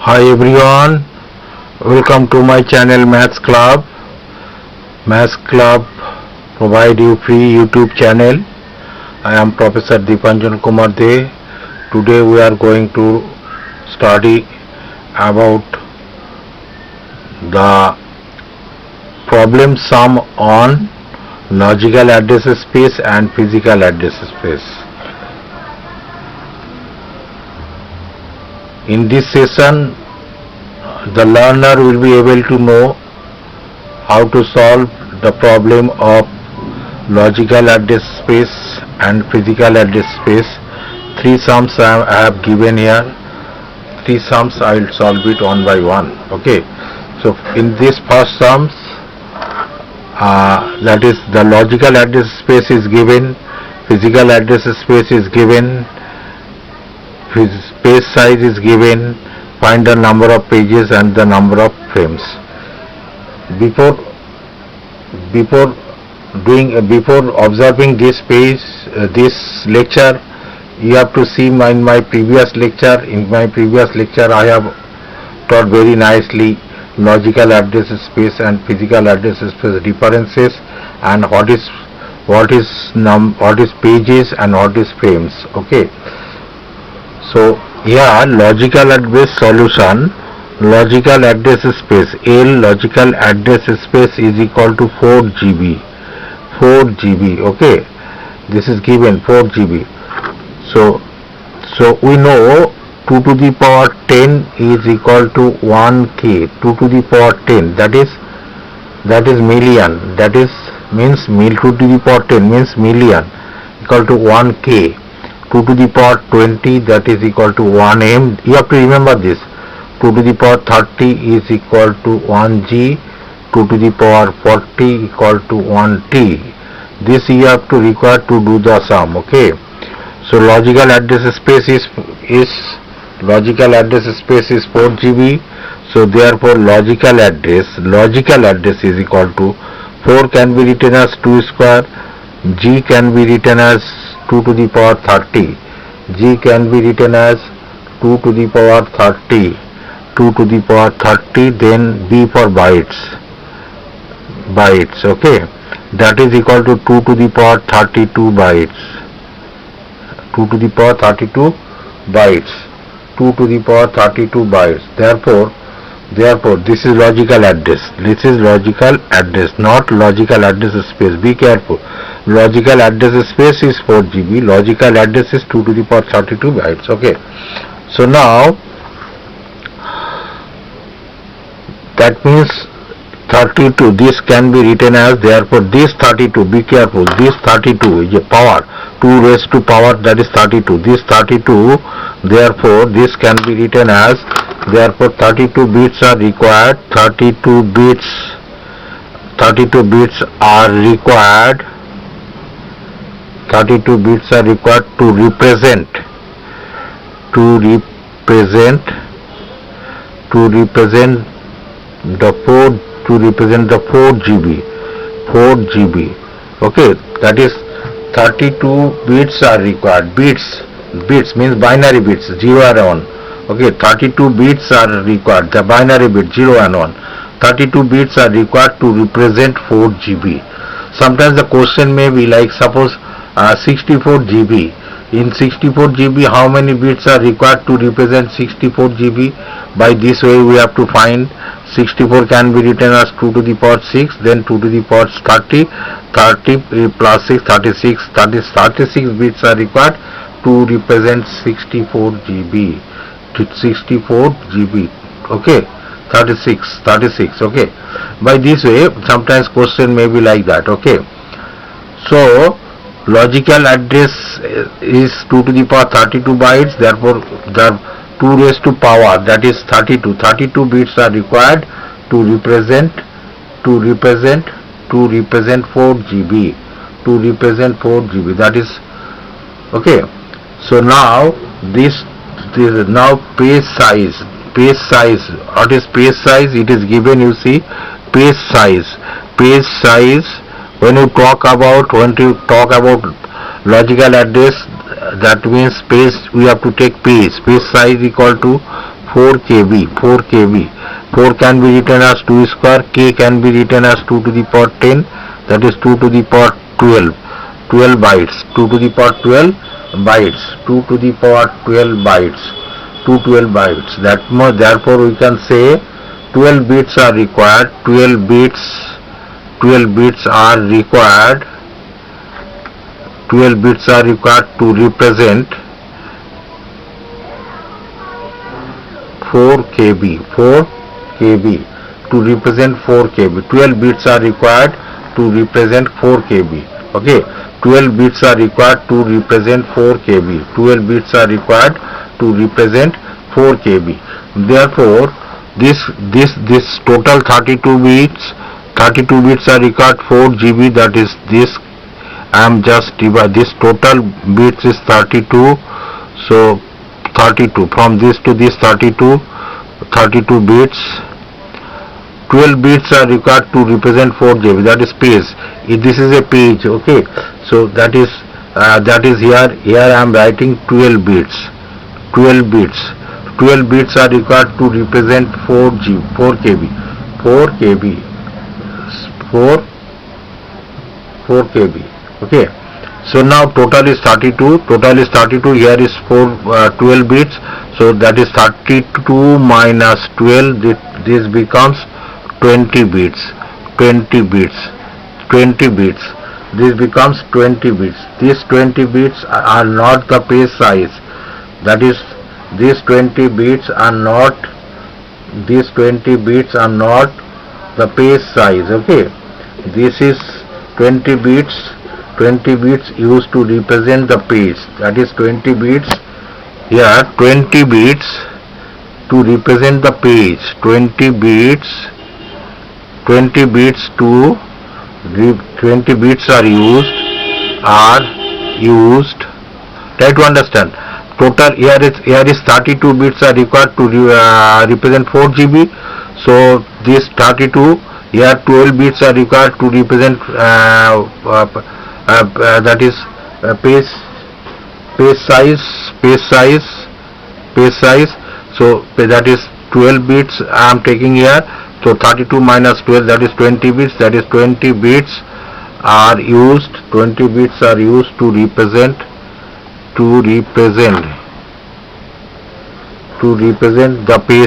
Hi everyone, welcome to my channel Maths Club. Maths Club provide you free YouTube channel. I am Professor Dipanjan Kumar De. Today we are going to study about the problem sum on logical address space and physical address space. In this session, the learner will be able to know how to solve the problem of logical address space and physical address space. Three sums I have given here. Three sums I will solve it one by one. Okay. So in this first sums, that is the logical address space is given, physical address space is given, space size is given, find the number of pages and the number of frames. Before observing this page, this lecture, you have to see in my previous lecture. In my previous lecture, I have taught very nicely logical address space and physical address space differences and what is pages and what is frames. Okay. So here logical address solution, logical address space, L logical address space is equal to 4 GB. Okay, this is given 4 GB. So we know 2 to the power 10 is equal to 1K. 2 to the power 10, that is million, that is means 2 to the power 10 means million, equal to 1K. 2 to the power 20, that is equal to 1M. You have to remember this. 2 to the power 30 is equal to 1G. 2 to the power 40 equal to 1T. This you have to require to do the sum. Okay. So logical address space is 4 GB. So therefore logical address is equal to 4 can be written as 2 square. G can be written as 2 to the power 30. G can be written as 2 to the power 30. 2 to the power 30, then B for bytes. Okay. That is equal to 2 to the power 32 bytes. 2 to the power 32 bytes. 2 to the power 32 bytes. Therefore this is logical address. This is logical address, not logical address space. Be careful. Logical address space is 4 GB. Logical address is 2 to the power 32 bytes. Okay. So now that means 32. This can be written as, therefore this 32. Be careful. This 32 is a power. 2 raised to power, that is 32. This 32. Therefore this can be written as, therefore 32 bits are required. 32 bits are required. 32 bits are required to represent the 4 GB. Okay, that is 32 bits are required. Bits means binary bits, 0 and 1. Okay, 32 bits are required, the binary bit 0 and 1. 32 bits are required to represent 4 GB. Sometimes the question may be like, suppose 64 GB. In 64 GB, how many bits are required to represent 64 GB? By this way we have to find. 64 can be written as 2 to the power 6, then 2 to the power 30 plus 6, 36. That is 36 bits are required to represent 64 GB. 64 GB. Okay. 36. Okay. By this way, sometimes question may be like that. Okay. So logical address is 2 to the power 32 bytes. Therefore the 2 raised to power, that is 32. 32 bits are required to represent 4 GB. That is okay. So now this is now page size. What is page size? It is given, you see, page size. When you talk about logical address, that means space, we have to take page size equal to 4 kb, 4 kb. 4 can be written as 2 square, k can be written as 2 to the power 10, that is 2 to the power 12, 12 bytes, 2 to the power 12 bytes, 2 to the power 12 bytes, 212 bytes. That much, therefore we can say 12 bits are required, 12 bits are required, 12 bits are required to represent 4 kb, 4 kb, to represent 4 kb. 12 bits are required to represent 4 kb. Okay, 12 bits are required to represent 4 kb. 12 bits are required to represent 4 kb. Therefore, this total 32 bits are required 4 GB, that is this. I am just divide this total bits is 32, so 32 from this to this 32 bits. 12 bits are required to represent 4 GB, that is page. If this is a page, okay, so that is here I am writing 12 bits. 12 bits are required to represent 4 kb, 4 kb. Okay, so now total is 32, here is 12 bits, so that is 32 minus 12, this becomes 20 bits, this becomes 20 bits. These 20 bits are not the page size, that is these 20 bits are not the page size. Okay, this is 20 bits used to represent the page, that is 20 bits here, 20 bits to represent the page, 20 bits are used. Try to understand. Total here is 32 bits are required to represent 4 GB. So this 32, here 12 bits are required to represent that is page size. So that is 12 bits I am taking here. So 32 minus 12, that is 20 bits. That is 20 bits are used. 20 bits are used to represent the page size. To represent the page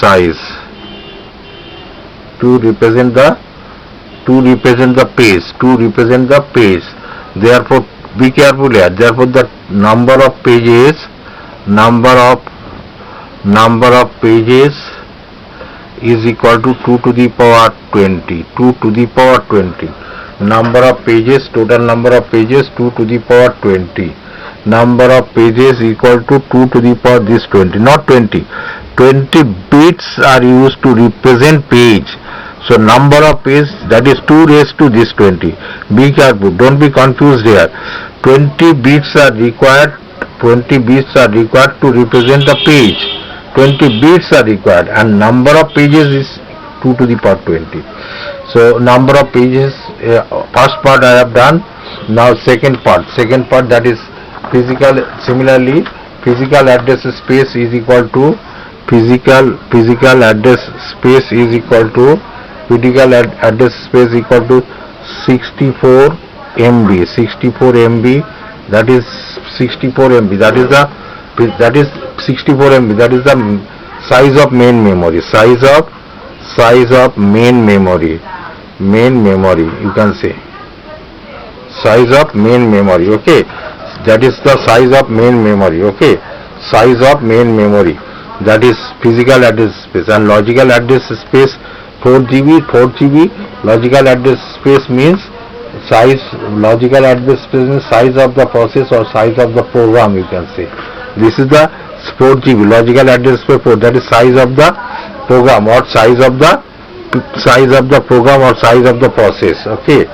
size. To represent the page. Therefore, be careful here. Therefore, the number of pages is equal to 2 to the power 20. 2 to the power 20. Number of pages, total number of pages 2 to the power 20. Number of pages equal to 2 to the power this 20, not 20. 20 bits are used to represent page. So number of pages, that is 2 raised to this 20. Be careful, don't be confused here. 20 bits are required to represent the page. 20 bits are required, and number of pages is 2 to the power 20. So number of pages, first part I have done. Now second part, that is physical. Similarly, physical address space is equal to physical address space is equal to 64 MB. 64 MB, that is 64 MB, that is 64 MB, that is the size of main memory. Size of main memory, you can say size of main memory. Okay, that is the size of main memory. Okay, size of main memory, that is physical address space. And logical address space 4 GB. Logical address space means logical address space means size of the process or size of the program, you can say. This is the 4 GB logical address space 4, that is size of the program or size of the program or size of the process. Okay,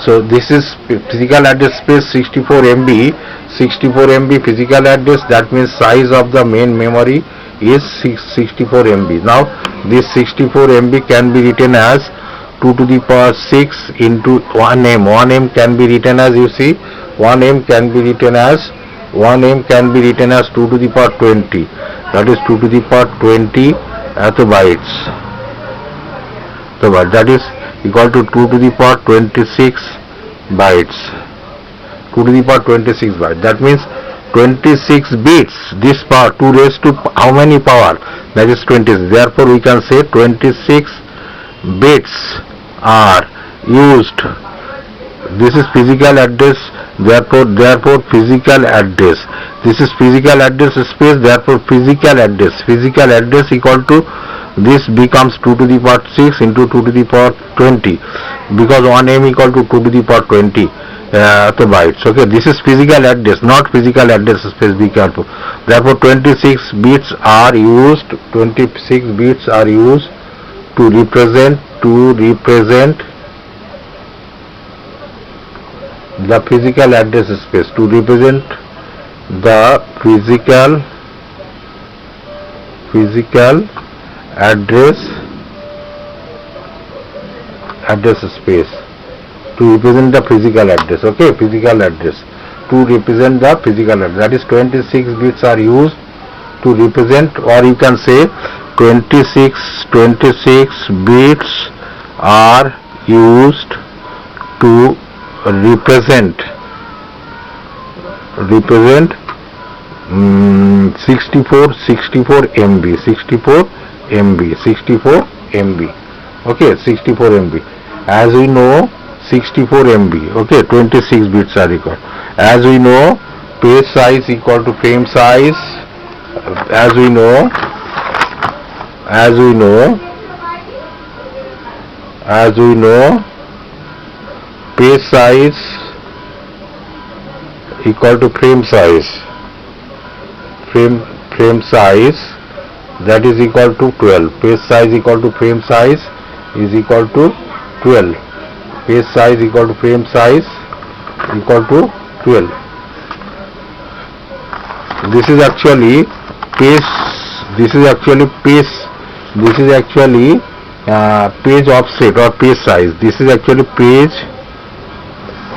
so this is physical address space 64 MB. Physical address, that means size of the main memory is 64 MB. Now this 64 MB can be written as 2 to the power 6 into 1M. 1M can be written as, you see, 1M can be written as 1m can be written as 2 to the power 20, that is 2 to the power 20 bytes. So that is equal to 2 to the power 26 bytes. 2 to the power 26 bytes. That means 26 bits. This power 2 raised to how many power? That is 20. Therefore, we can say 26 bits are used. This is physical address. Therefore physical address. This is physical address space. Therefore physical address. Physical address equal to this becomes 2 to the power 6 into 2 to the power 20, because 1m equal to 2 to the power 20 bytes. Okay, this is physical address, not physical address space. Be careful. Therefore 26 bits are used. 26 bits are used to represent the physical address space, to represent the physical address space, to represent the physical address. Okay, physical address, to represent the physical address. That is 26 bits are used to represent, or you can say 26 bits are used to represent 64 MB. Okay, 64 MB. As we know, 64 MB. Okay, 26 bits are required. As we know, page size equal to frame size. As we know, page size equal to frame size. Frame size, that is equal to 12. Page size equal to frame size is equal to 12. Page size equal to frame size equal to 12. This is actually page. This is actually page offset or page size. This is actually page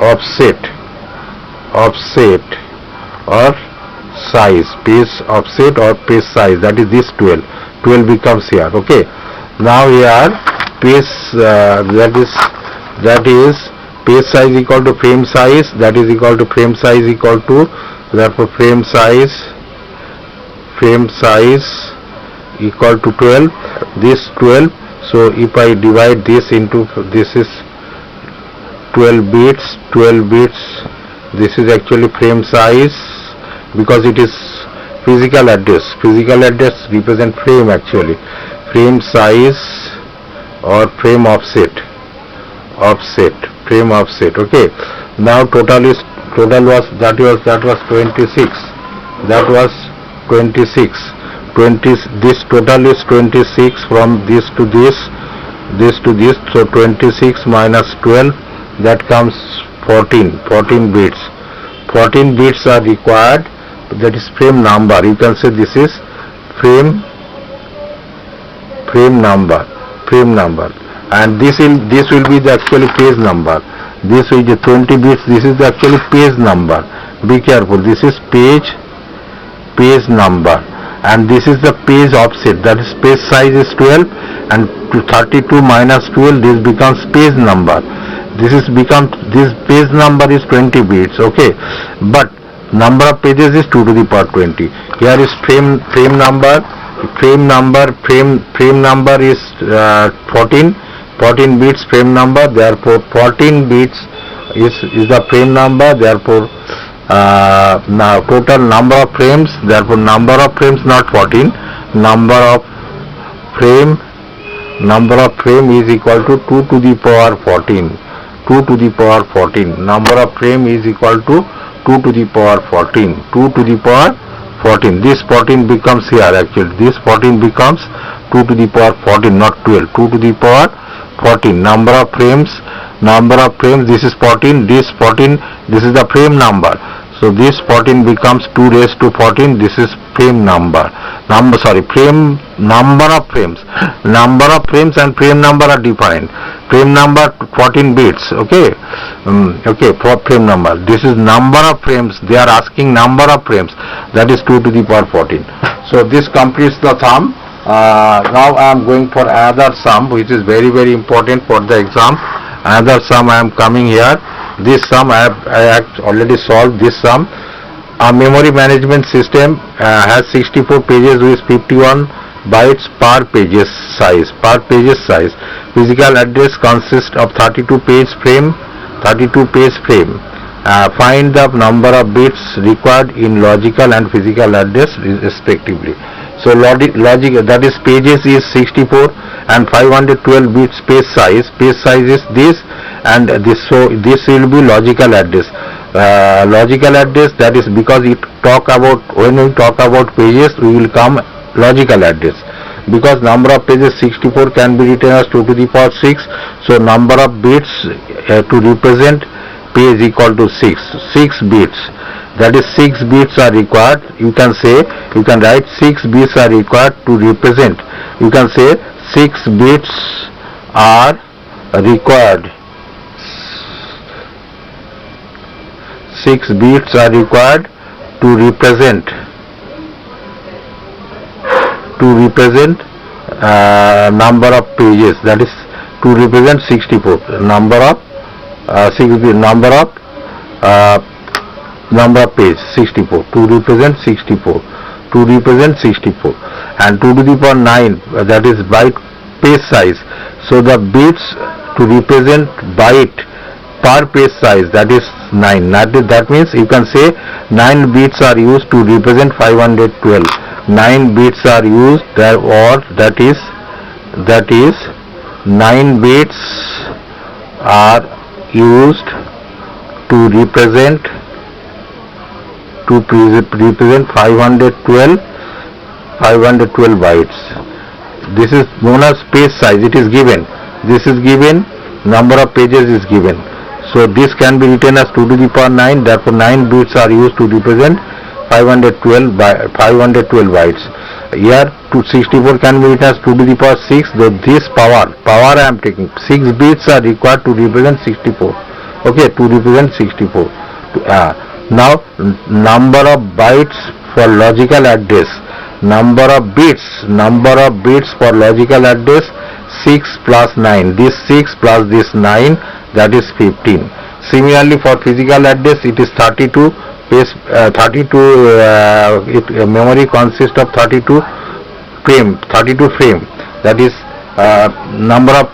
offset or size, page offset or page size, that is this 12 becomes here. Okay, now here page that is page size equal to frame size, that is equal to frame size equal to, therefore frame size equal to 12, this 12. So if I divide this into, this is 12 bits, this is actually frame size, because it is physical address represent frame, actually frame size or frame offset. Okay, now total was 26. This total is 26 from this to this. So 26 minus 12, that comes 14 bits. 14 bits are required. That is frame number. You can say this is frame number, and this will be the actually page number. This is the 20 bits. This is the actually page number. Be careful. This is page number, and this is the page offset. That is page size is 12, and 32 minus 12, this becomes page number. This page number is 20 bits. Okay, but number of pages is 2 to the power 20. Here is frame number. Frame number is 14 bits frame number. Therefore 14 bits is the frame number. Therefore now total number of frames, therefore number of frames, not 14, number of frame is equal to 2 to the power 14. Number of frame is equal to 2 to the power 14. This 14 becomes here, actually this 14 becomes 2 to the power 14, not 12. 2 to the power 14. Number of frames, this is 14, this is the frame number. So this 14 becomes 2 raised to 14. This is frame number. Frame number of frames. Number of frames and frame number are different. Frame number 14 bits. Okay. For frame number. This is number of frames. They are asking number of frames. That is 2 to the power 14. So this completes the sum. Now I am going for another sum, which is very, very important for the exam. Another sum I am coming here. This sum I have already solved. This sum. A memory management system has 64 pages with 51 bytes per pages size. Physical address consists of 32 page frame. Find the number of bits required in logical and physical address respectively. So logic, that is pages is 64 and 512 bits page size. Page size is this, and this, so this will be logical address. Logical address, that is because it talk about, when we talk about pages we will come logical address, because number of pages 64 can be written as 2 to the power 6. So number of bits to represent page equal to 6 bits. That is 6 bits are required. You can write 6 bits are required to represent. You can say 6 bits are required. 6 bits are required to represent number of pages. That is to represent 64. Number of page 64, to represent 64, and 2 to the power 9, that is byte page size. So the bits to represent byte per page size, that is 9. That means you can say 9 bits are used to represent 512. 9 bits are used there, or that is 9 bits are used to represent 512 bytes. This is known as page size. It is given. This is given. Number of pages is given. So this can be written as 2 to the power 9. Therefore 9 bits are used to represent 512 bytes. Here 264 can be written as 2 to the power 6. So this power I am taking. 6 bits are required to represent 64. Okay, to represent 64. Now number of bytes for logical address. Number of bits for logical address, 6 plus 9. This 6 plus this 9, that is 15. Similarly for physical address, it is 32. Memory consists of 32 frame. That is number of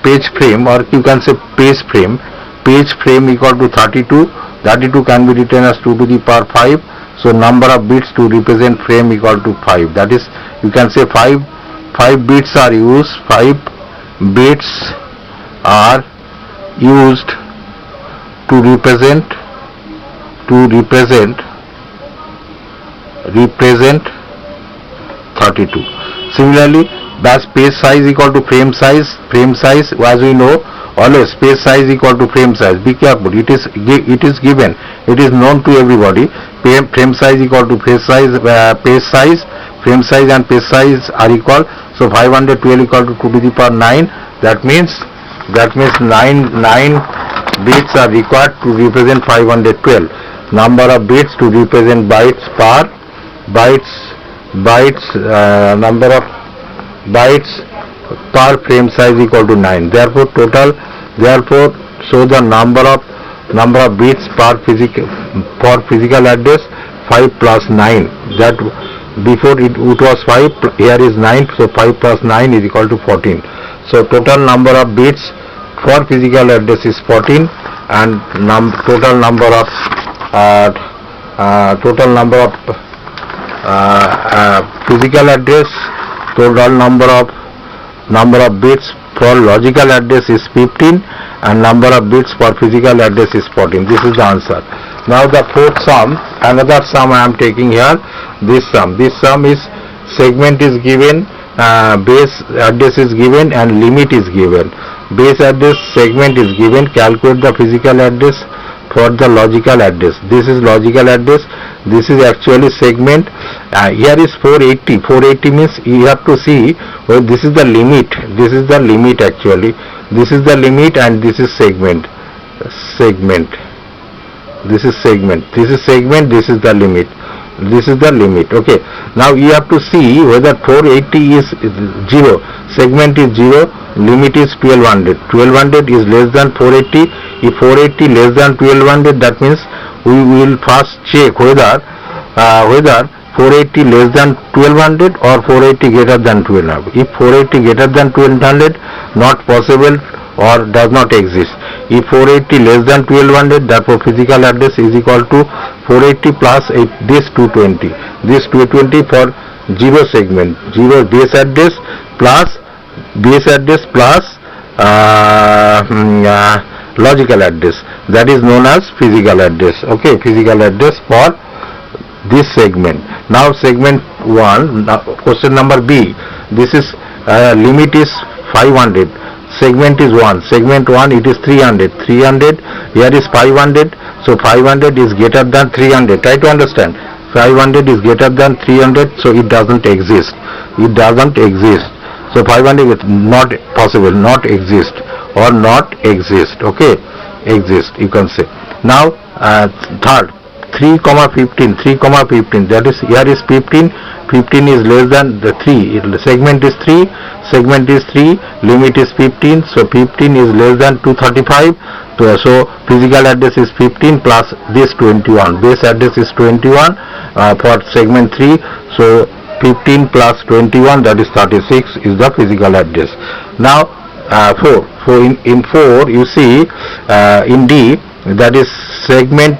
page frame, or you can say page frame. Page frame equal to 32. 32 can be written as 2 to the power 5. So number of bits to represent frame equal to 5. That is, you can say 5 bits are used. 5 bits are used to represent 32. Similarly, as page size equal to frame size, as we know, always page size equal to frame size. Be careful, it is given, it is known to everybody. Frame size equal to page size, frame size and page size are equal. So 512 equal to 2 to the power 9. That means 9 bits are required to represent 512. Number of bits to represent bytes number of bytes per frame size equal to 9. Therefore so the number of bits for physical address 5 plus 9. That before it was 5, here is 9, so 5 plus 9 is equal to 14. So total number of bits for physical address is 14, and total number of physical address, total number of bits for logical address is 15, and number of bits for physical address is 14. This is the answer. Now the fourth sum, another sum I am taking here. This sum is segment is given, base address is given, and limit is given. Base address, segment is given. Calculate the physical address for the logical address. This is logical address, this is actually segment. Here is 480. 480 means you have to see, well, this is the limit, this is the limit actually, this is the limit, and this is segment. This is segment, this is segment, this is the limit, this is the limit. Okay, now you have to see whether 480 is 0, segment is 0, limit is 1200. 1200 is less than 480. If 480 less than 1200, that means we will first check whether 480 less than 1200 or 480 greater than 1200. If 480 greater than 1200, not possible or does not exist. If 480 less than 1200, therefore physical address is equal to 480 plus this 220. This 220 for 0 segment, 0 base address plus logical address, that is known as physical address. Okay, physical address for this segment. Now segment 1, question number B, this is limit is 500, segment is 1, segment 1 it is 300, here is 500, so 500 is greater than 300. Try to understand, 500 is greater than 300, so it doesn't exist, so 500 is not possible, not exist, or not exist. Okay, exist you can say. Now third, 3,15, that is, here is 15 is less than the 3, segment is 3, limit is 15, so 15 is less than 235, so physical address is 15 plus this 21, base address is 21 for segment 3, so 15 plus 21, that is 36 is the physical address. Now 4, in 4 you see in D, that is segment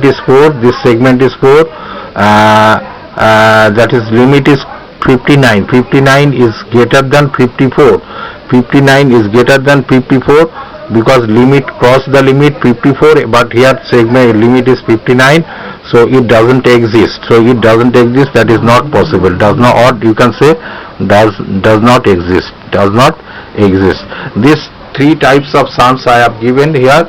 is 4, this segment is 4, that is limit is 59 is greater than 54, 59 is greater than 54 because limit cross the limit 54, but here segment limit is 59, so it doesn't exist, that is not possible, does not, or you can say does not exist. These 3 types of sums I have given here.